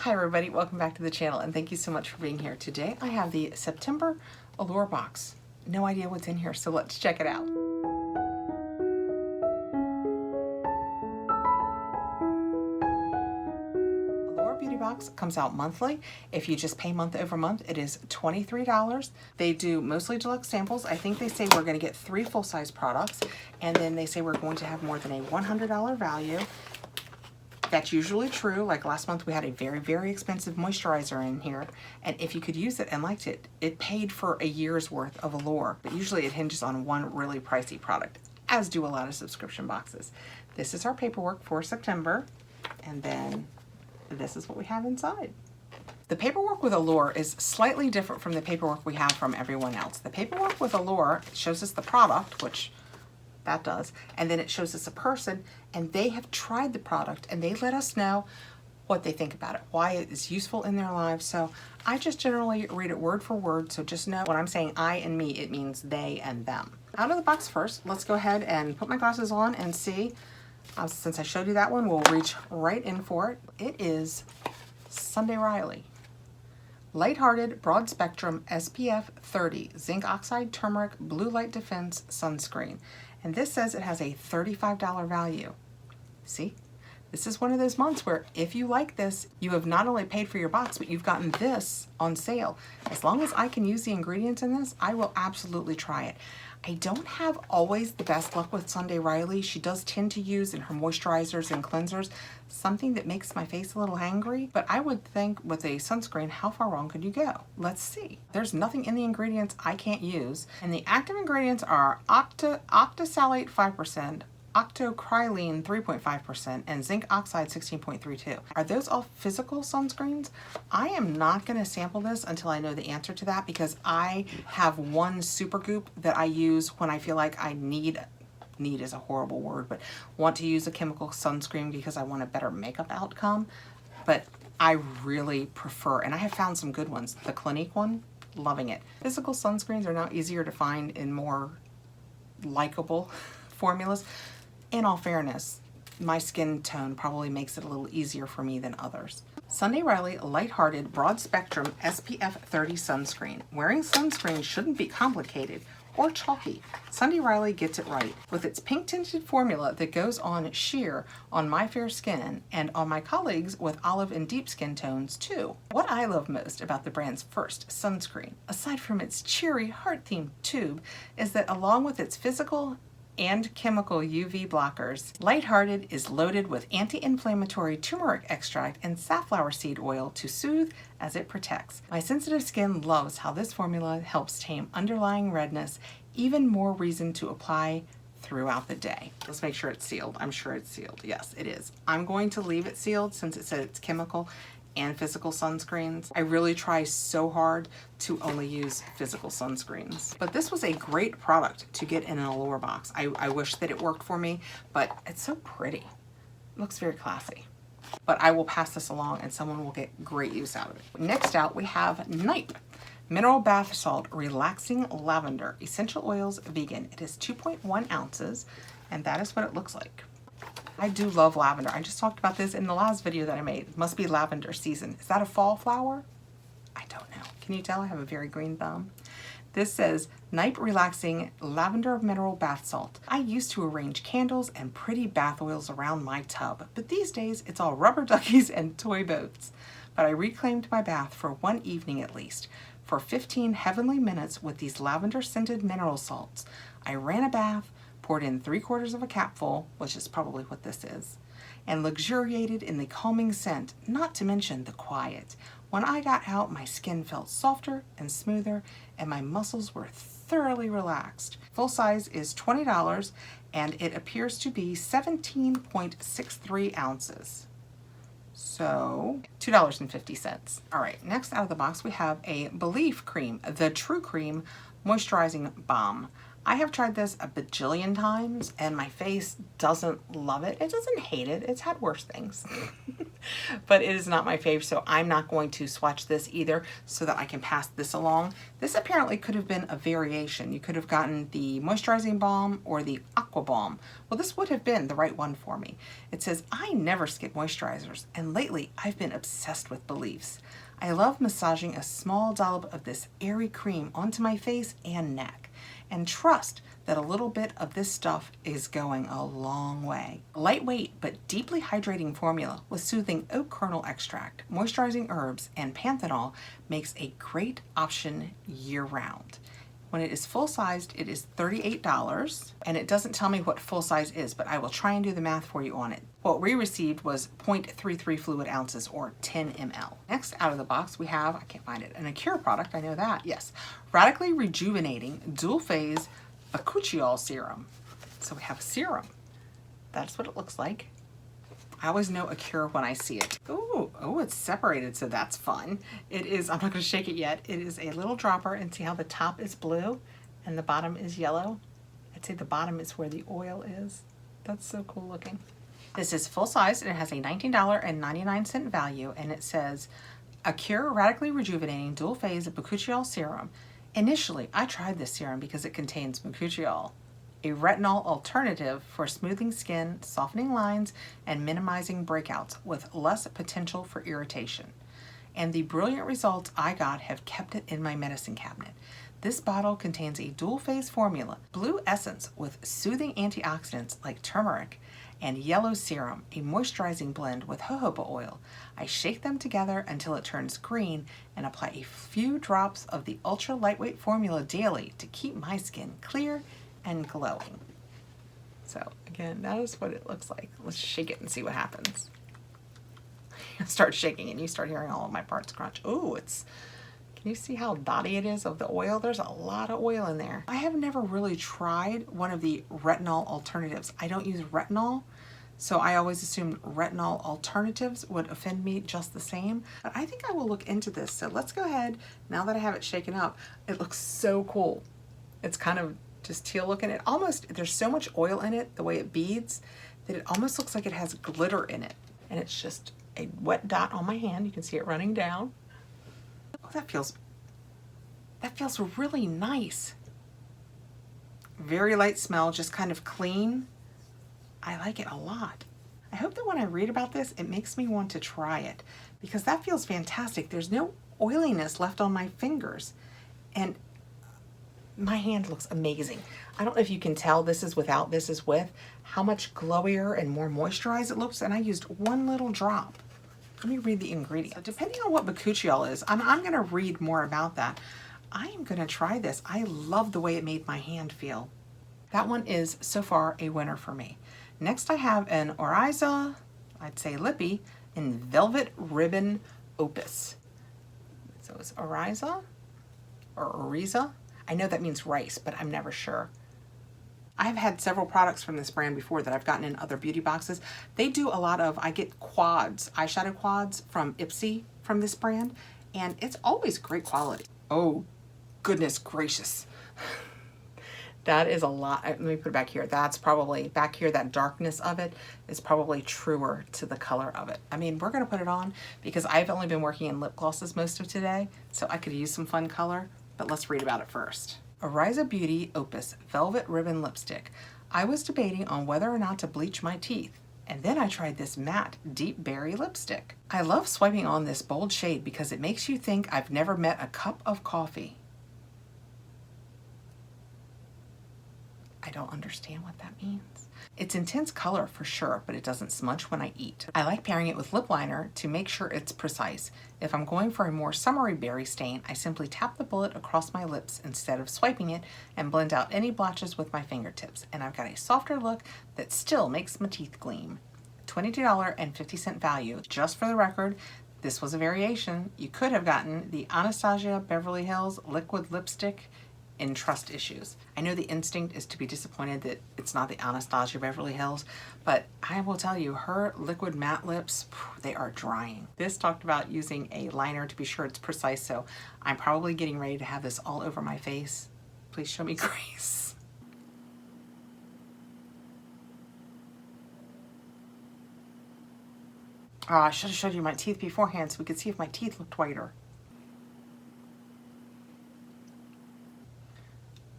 Hi everybody, welcome back to the channel and thank you so much for being here. Today I have the September Allure Box. No idea what's in here, so let's check it out. Allure Beauty Box comes out monthly. If you just pay month over month, it is $23. They do mostly deluxe samples. I think they say we're going to get 3 full-size products, and then they say we're going to have more than a $100 value. That's usually true. Like last month we had a very, very expensive moisturizer in here, and if you could use it and liked it, it paid for a year's worth of Allure. But usually it hinges on one really pricey product, as do a lot of subscription boxes. This is our paperwork for September, and then this is what we have inside. The paperwork with Allure is slightly different from the paperwork we have from everyone else. The paperwork with Allure shows us the product, which that does, and then it shows us a person, and they have tried the product and they let us know what they think about it, why it is useful in their lives. So I just generally read it word for word, so just know when I'm saying I and me, it means they and them. Out of the box first, let's go ahead and put my glasses on and see. Since I showed you that one, we'll reach right in for it. It is Sunday Riley Lighthearted Broad Spectrum SPF 30 Zinc Oxide Turmeric Blue Light Defense Sunscreen. And this says it has a $35 value. See? This is one of those months where if you like this, you have not only paid for your box, but you've gotten this on sale. As long as I can use the ingredients in this, I will absolutely try it. I don't have always the best luck with Sunday Riley. She does tend to use in her moisturizers and cleansers something that makes my face a little hangry, but I would think with a sunscreen, how far wrong could you go? Let's see. There's nothing in the ingredients I can't use, and the active ingredients are octasalate 5%, octocrylene 3.5%, and zinc oxide 16.32. Are those all physical sunscreens? I am not going to sample this until I know the answer to that, because I have one super goop that I use when I feel like I need is a horrible word, but want to use a chemical sunscreen because I want a better makeup outcome. But I really prefer, and I have found some good ones. The Clinique one, loving it. Physical sunscreens are now easier to find in more likable formulas. In all fairness, my skin tone probably makes it a little easier for me than others. Sunday Riley Lighthearted Broad Spectrum SPF 30 Sunscreen. Wearing sunscreen shouldn't be complicated or chalky. Sunday Riley gets it right with its pink tinted formula that goes on sheer on my fair skin and on my colleagues with olive and deep skin tones too. What I love most about the brand's first sunscreen, aside from its cheery heart-themed tube, is that along with its physical and chemical UV blockers, Lighthearted is loaded with anti-inflammatory turmeric extract and safflower seed oil to soothe as it protects. My sensitive skin loves how this formula helps tame underlying redness. Even more reason to apply throughout the day. Let's make sure it's sealed. I'm sure it's sealed. Yes, it is. I'm going to leave it sealed since it said it's chemical and physical sunscreens. I really try so hard to only use physical sunscreens. But this was a great product to get in an Allure box. I wish that it worked for me, but it's so pretty. It looks very classy. But I will pass this along and someone will get great use out of it. Next out we have Nipe Mineral Bath Salt Relaxing Lavender Essential Oils Vegan. It is 2.1 ounces and that is what it looks like. I do love lavender. I just talked about this in the last video that I made. It must be lavender season. Is that a fall flower? I don't know. Can you tell I have a very green thumb? This says Nipe Relaxing Lavender Mineral Bath Salt. I used to arrange candles and pretty bath oils around my tub, but these days it's all rubber duckies and toy boats. But I reclaimed my bath for one evening at least. For 15 heavenly minutes with these lavender scented mineral salts, I ran a bath, poured in 3/4 of a capful, which is probably what this is, and luxuriated in the calming scent, not to mention the quiet. When I got out, my skin felt softer and smoother, and my muscles were thoroughly relaxed. Full size is $20, and it appears to be 17.63 ounces. So, $2.50. All right, next out of the box, we have a Belief Cream, the True Cream Moisturizing Balm. I have tried this a bajillion times and my face doesn't love it. It doesn't hate it. It's had worse things. but it is not my fave, so I'm not going to swatch this either so that I can pass this along. This apparently could have been a variation. You could have gotten the moisturizing balm or the aqua balm. Well, this would have been the right one for me. It says, I never skip moisturizers, and lately I've been obsessed with Beliefs. I love massaging a small dollop of this airy cream onto my face and neck, and trust that a little bit of this stuff is going a long way. Lightweight but deeply hydrating formula with soothing oat kernel extract, moisturizing herbs, and panthenol makes a great option year-round. When it is full-sized, it is $38, and it doesn't tell me what full size is, but I will try and do the math for you on it. What we received was 0.33 fluid ounces, or 10 ml. Next out of the box we have, I can't find it, an Allure product, I know that, yes. Radically Rejuvenating Dual Phase Boxycharm Serum. So we have a serum. That's what it looks like. I always know Allure when I see it. Ooh, oh, it's separated, so that's fun. It is, I'm not gonna shake it yet. It is a little dropper, and see how the top is blue and the bottom is yellow? I'd say the bottom is where the oil is. That's so cool looking. This is full size, and it has a $19.99 value, and it says, Allure Radically Rejuvenating Dual Phase Boxycharm Serum. Initially, I tried this serum because it contains boxycharm, a retinol alternative for smoothing skin, softening lines, and minimizing breakouts with less potential for irritation. And the brilliant results I got have kept it in my medicine cabinet. This bottle contains a dual phase formula, blue essence with soothing antioxidants like turmeric, and yellow serum, a moisturizing blend with jojoba oil. I shake them together until it turns green and apply a few drops of the ultra lightweight formula daily to keep my skin clear and glowing. So again, that is what it looks like. Let's shake it and see what happens. Start shaking and you start hearing all of my parts crunch. Oh, can you see how dotty it is of the oil? There's a lot of oil in there. I have never really tried one of the retinol alternatives. I don't use retinol, so I always assumed retinol alternatives would offend me just the same. But I think I will look into this. So let's go ahead, now that I have it shaken up, it looks so cool. It's kind of just teal looking. It almost, there's so much oil in it, the way it beads, that it almost looks like it has glitter in it. And it's just a wet dot on my hand. You can see it running down. Oh, that feels really nice. Very light smell, just kind of clean. I like it a lot. I hope that when I read about this, it makes me want to try it, because that feels fantastic. There's no oiliness left on my fingers, and my hand looks amazing. I don't know if you can tell, this is without, this is with, how much glowier and more moisturized it looks, and I used one little drop. Let me read the ingredients. So depending on what boxycharm is, I'm gonna read more about that. I am gonna try this. I love the way it made my hand feel. That one is so far a winner for me. Next I have an Oriza, I'd say Lippy, in Velvet Ribbon Opus. So it's Oriza or Oriza. I know that means rice, but I'm never sure. I've had several products from this brand before that I've gotten in other beauty boxes. They do a lot of, I get quads, eyeshadow quads from Ipsy from this brand, and it's always great quality. Oh, goodness gracious. That is a lot. Let me put it back here. That's probably, back here, that darkness of it is probably truer to the color of it. I mean, we're gonna put it on because I've only been working in lip glosses most of today, so I could use some fun color, but let's read about it first. Oriza Beauty Opus Velvet Ribbon Lipstick. I was debating on whether or not to bleach my teeth, and then I tried this matte deep berry lipstick. I love swiping on this bold shade because it makes you think I've never met a cup of coffee. I don't understand what that means. It's intense color for sure, but it doesn't smudge when I eat. I like pairing it with lip liner to make sure it's precise. If I'm going for a more summery berry stain, I simply tap the bullet across my lips instead of swiping it and blend out any blotches with my fingertips. And I've got a softer look that still makes my teeth gleam. $22.50 value. Just for the record, this was a variation. You could have gotten the Anastasia Beverly Hills Liquid Lipstick in Trust Issues. I know the instinct is to be disappointed that it's not the Anastasia Beverly Hills, but I will tell you, her liquid matte lips, they are drying. This talked about using a liner to be sure it's precise, so I'm probably getting ready to have this all over my face. Please show me grace. Oh, I should have showed you my teeth beforehand so we could see if my teeth looked whiter.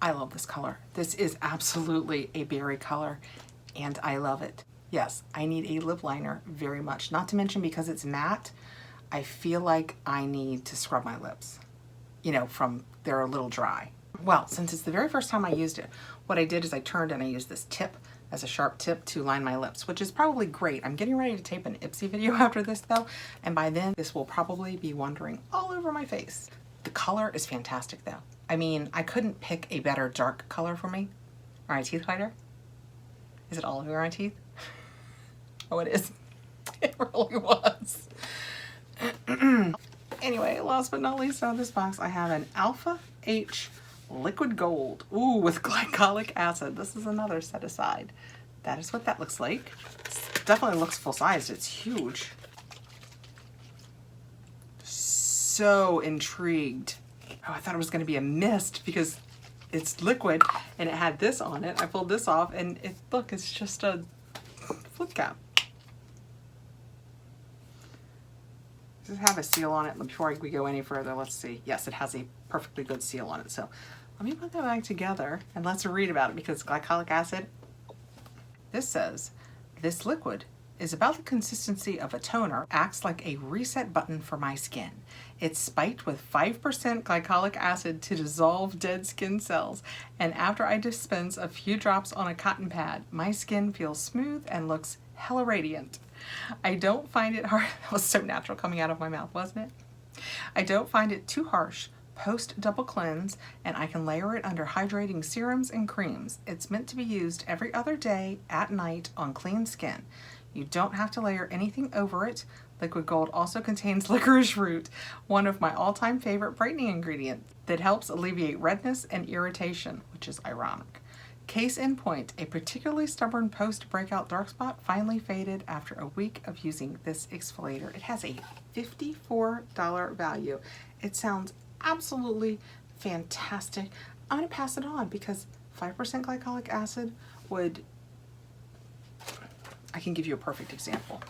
I love this color. This is absolutely a berry color and I love it. Yes, I need a lip liner very much. Not to mention because it's matte, I feel like I need to scrub my lips. You know, they're a little dry. Well, since it's the very first time I used it, what I did is I turned and I used this tip as a sharp tip to line my lips, which is probably great. I'm getting ready to tape an Ipsy video after this though, and by then this will probably be wandering all over my face. The color is fantastic though. I mean, I couldn't pick a better dark color for me. Are my teeth whiter? Is it all over my teeth? Oh, it is. It really was. Anyway, last but not least out of this box, I have an Alpha H Liquid Gold. Ooh, with glycolic acid. This is another set aside. That is what that looks like. It definitely looks full-sized. It's huge. So intrigued. Oh, I thought it was going to be a mist because it's liquid and it had this on it. I pulled this off and look, it's just a flip cap. Does it have a seal on it? Before we go any further, let's see. Yes, it has a perfectly good seal on it. So let me put that back together and let's read about it because glycolic acid. This says, this liquid is about the consistency of a toner, acts like a reset button for my skin. It's spiked with 5% glycolic acid to dissolve dead skin cells. And after I dispense a few drops on a cotton pad, my skin feels smooth and looks hella radiant. I don't find it hard. That was so natural coming out of my mouth, wasn't it? I don't find it too harsh post double cleanse, and I can layer it under hydrating serums and creams. It's meant to be used every other day at night on clean skin. You don't have to layer anything over it. Liquid Gold also contains licorice root, one of my all-time favorite brightening ingredients that helps alleviate redness and irritation, which is ironic. Case in point, a particularly stubborn post-breakout dark spot finally faded after a week of using this exfoliator. It has a $54 value. It sounds absolutely fantastic. I'm going to pass it on because 5% glycolic acid would... I can give you a perfect example.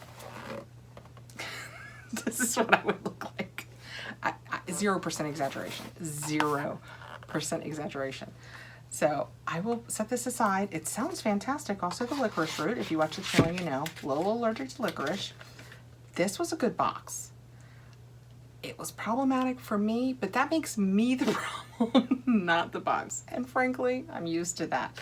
This is what I would look like. 0% exaggeration. 0% exaggeration. So I will set this aside. It sounds fantastic. Also the licorice root. If you watch the channel, you know, a little allergic to licorice. This was a good box. It was problematic for me, but that makes me the problem, not the box. And frankly, I'm used to that.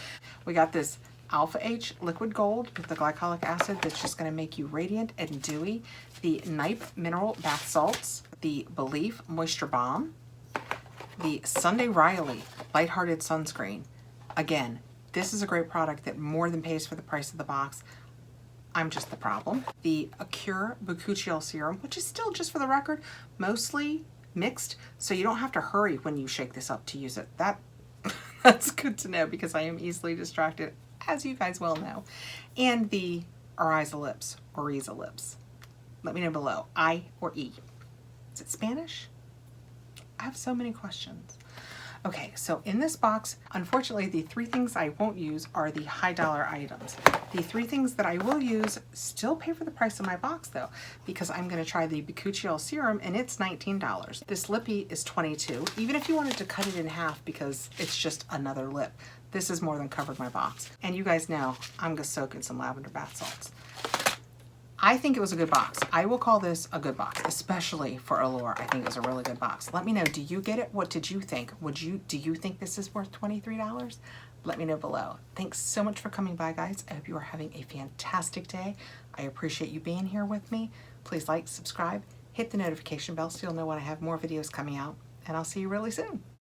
We got this Alpha H Liquid Gold with the glycolic acid that's just going to make you radiant and dewy. The Nipe Mineral Bath Salts. The Belief Moisture Balm. The Sunday Riley Lighthearted Sunscreen. Again, this is a great product that more than pays for the price of the box. I'm just the problem. The Allure Boxycharm Serum, which is still, just for the record, mostly mixed, so you don't have to hurry when you shake this up to use it. That's good to know because I am easily distracted, as you guys well know. And the Oriza Lips, Oriza Lips. Let me know below, I or E. Is it Spanish? I have so many questions. Okay, so in this box, unfortunately, the 3 things I won't use are the high dollar items. The 3 things that I will use still pay for the price of my box though, because I'm gonna try the Boxycharm Serum and it's $19. This lippy is $22, even if you wanted to cut it in half because it's just another lip. This has more than covered my box. And you guys know I'm gonna soak in some lavender bath salts. I think it was a good box. I will call this a good box, especially for Allure. I think it was a really good box. Let me know, do you get it? What did you think? Do you think this is worth $23? Let me know below. Thanks so much for coming by, guys. I hope you are having a fantastic day. I appreciate you being here with me. Please like, subscribe, hit the notification bell so you'll know when I have more videos coming out, and I'll see you really soon.